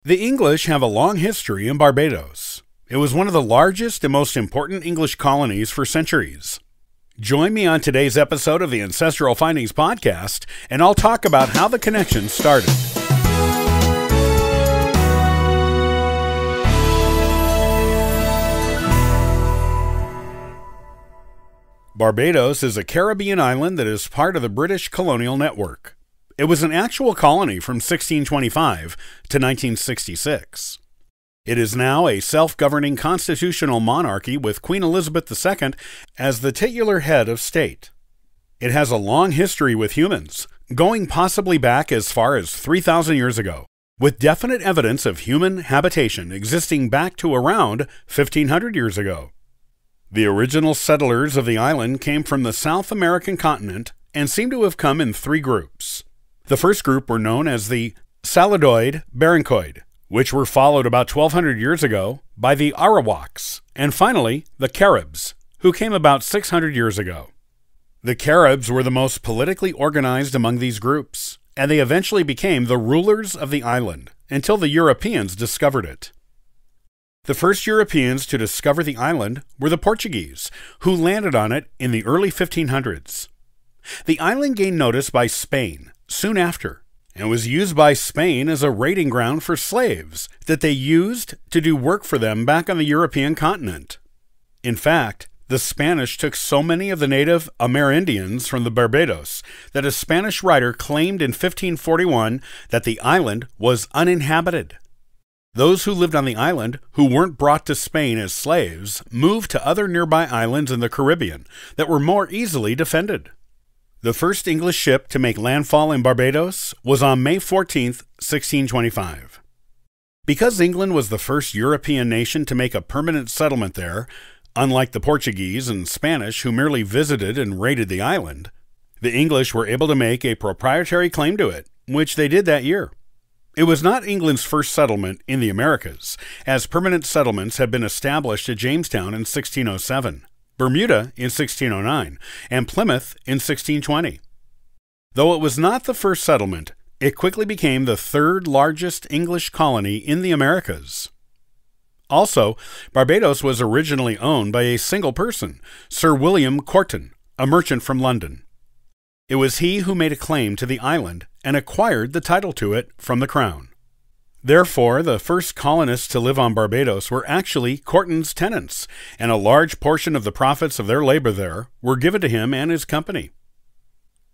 The English have a long history in Barbados. It was one of the largest and most important English colonies for centuries. Join me on today's episode of the Ancestral Findings podcast, and I'll talk about how the connection started. Barbados is a Caribbean island that is part of the British colonial network. It was an actual colony from 1625 to 1966. It is now a self-governing constitutional monarchy with Queen Elizabeth II as the titular head of state. It has a long history with humans, going possibly back as far as 3,000 years ago, with definite evidence of human habitation existing back to around 1,500 years ago. The original settlers of the island came from the South American continent and seem to have come in three groups. The first group were known as the Saladoid Barrancoid, which were followed about 1,200 years ago by the Arawaks, and finally the Caribs, who came about 600 years ago. The Caribs were the most politically organized among these groups, and they eventually became the rulers of the island until the Europeans discovered it. The first Europeans to discover the island were the Portuguese, who landed on it in the early 1500s. The island gained notice by Spain soon after, and was used by Spain as a raiding ground for slaves that they used to do work for them back on the European continent. In fact, the Spanish took so many of the native Amerindians from the Barbados that a Spanish writer claimed in 1541 that the island was uninhabited. Those who lived on the island, who weren't brought to Spain as slaves, moved to other nearby islands in the Caribbean that were more easily defended. The first English ship to make landfall in Barbados was on May 14, 1625. Because England was the first European nation to make a permanent settlement there, unlike the Portuguese and Spanish who merely visited and raided the island, the English were able to make a proprietary claim to it, which they did that year. It was not England's first settlement in the Americas, as permanent settlements had been established at Jamestown in 1607. Bermuda in 1609, and Plymouth in 1620. Though it was not the first settlement, it quickly became the third largest English colony in the Americas. Also, Barbados was originally owned by a single person, Sir William Corton, a merchant from London. It was he who made a claim to the island and acquired the title to it from the Crown. Therefore, the first colonists to live on Barbados were actually Corton's tenants, and a large portion of the profits of their labor there were given to him and his company.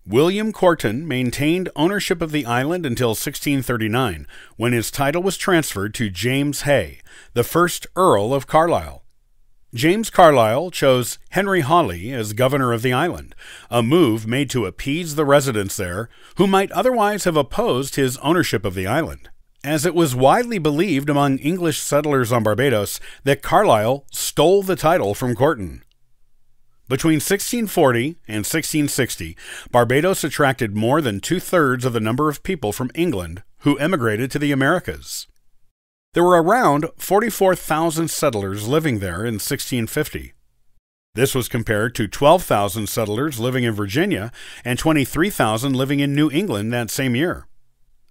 William Corton maintained ownership of the island until 1639, when his title was transferred to James Hay, the first Earl of Carlisle. James Carlisle chose Henry Hawley as governor of the island, a move made to appease the residents there who might otherwise have opposed his ownership of the island, as it was widely believed among English settlers on Barbados that Carlisle stole the title from Corton. Between 1640 and 1660, Barbados attracted more than two-thirds of the number of people from England who emigrated to the Americas. There were around 44,000 settlers living there in 1650. This was compared to 12,000 settlers living in Virginia and 23,000 living in New England that same year.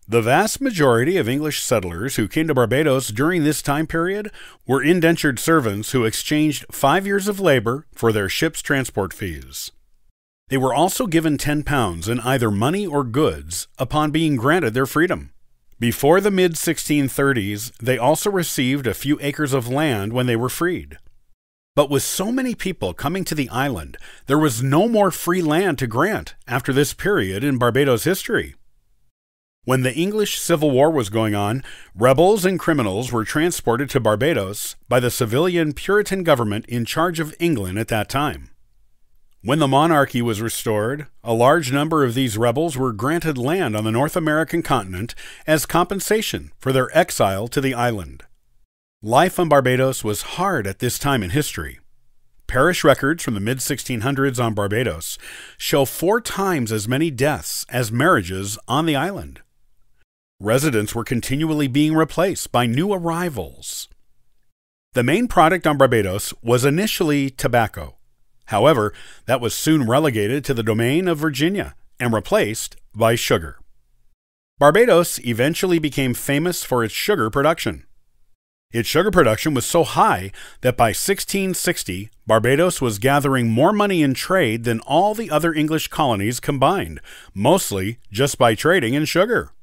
The vast majority of English settlers who came to Barbados during this time period were indentured servants who exchanged 5 years of labor for their ship's transport fees. They were also given £10 in either money or goods upon being granted their freedom. Before the mid-1630s, they also received a few acres of land when they were freed. But with so many people coming to the island, there was no more free land to grant after this period in Barbados history. When the English Civil War was going on, rebels and criminals were transported to Barbados by the civilian Puritan government in charge of England at that time. When the monarchy was restored, a large number of these rebels were granted land on the North American continent as compensation for their exile to the island. Life on Barbados was hard at this time in history. Parish records from the mid-1600s on Barbados show 4 times as many deaths as marriages on the island. Residents were continually being replaced by new arrivals. The main product on Barbados was initially tobacco. However, that was soon relegated to the domain of Virginia and replaced by sugar. Barbados eventually became famous for its sugar production. Its sugar production was so high that by 1660, Barbados was gathering more money in trade than all the other English colonies combined, mostly just by trading in sugar.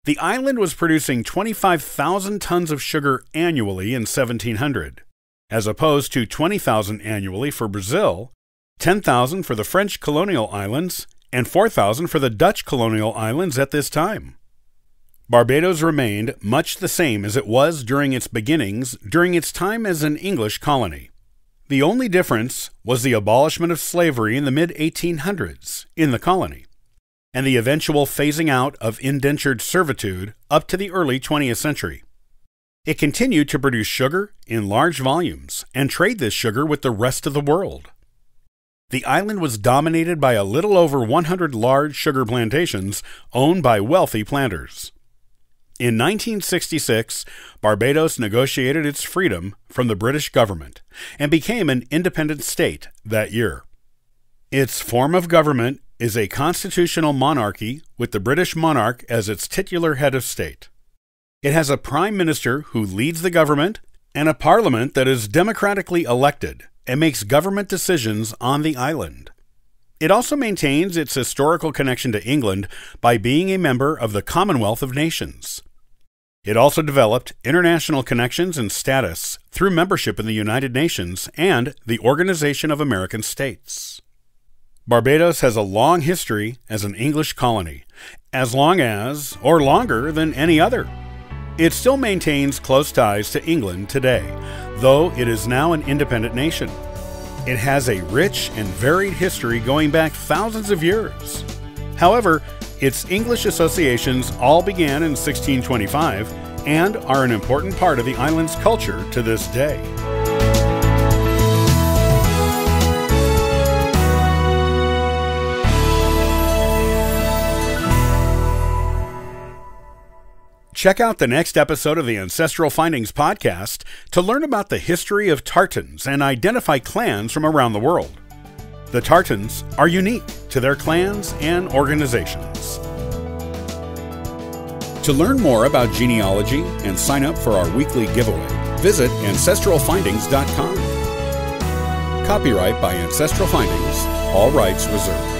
The island was producing 25,000 tons of sugar annually in 1700, as opposed to 20,000 annually for Brazil, 10,000 for the French colonial islands, and 4,000 for the Dutch colonial islands at this time. Barbados remained much the same as it was during its beginnings during its time as an English colony. The only difference was the abolishment of slavery in the mid-1800s in the colony, and the eventual phasing out of indentured servitude up to the early 20th century. It continued to produce sugar in large volumes and trade this sugar with the rest of the world. The island was dominated by a little over 100 large sugar plantations owned by wealthy planters. In 1966, Barbados negotiated its freedom from the British government and became an independent state that year. Its form of government is a constitutional monarchy with the British monarch as its titular head of state. It has a prime minister who leads the government and a parliament that is democratically elected and makes government decisions on the island. It also maintains its historical connection to England by being a member of the Commonwealth of Nations. It also developed international connections and status through membership in the United Nations and the Organization of American States. Barbados has a long history as an English colony, as long as, or longer than any other. It still maintains close ties to England today, though it is now an independent nation. It has a rich and varied history going back thousands of years. However, its English associations all began in 1625 and are an important part of the island's culture to this day. Check out the next episode of the Ancestral Findings podcast to learn about the history of tartans and identify clans from around the world. The tartans are unique to their clans and organizations. To learn more about genealogy and sign up for our weekly giveaway, visit ancestralfindings.com. Copyright by Ancestral Findings, all rights reserved.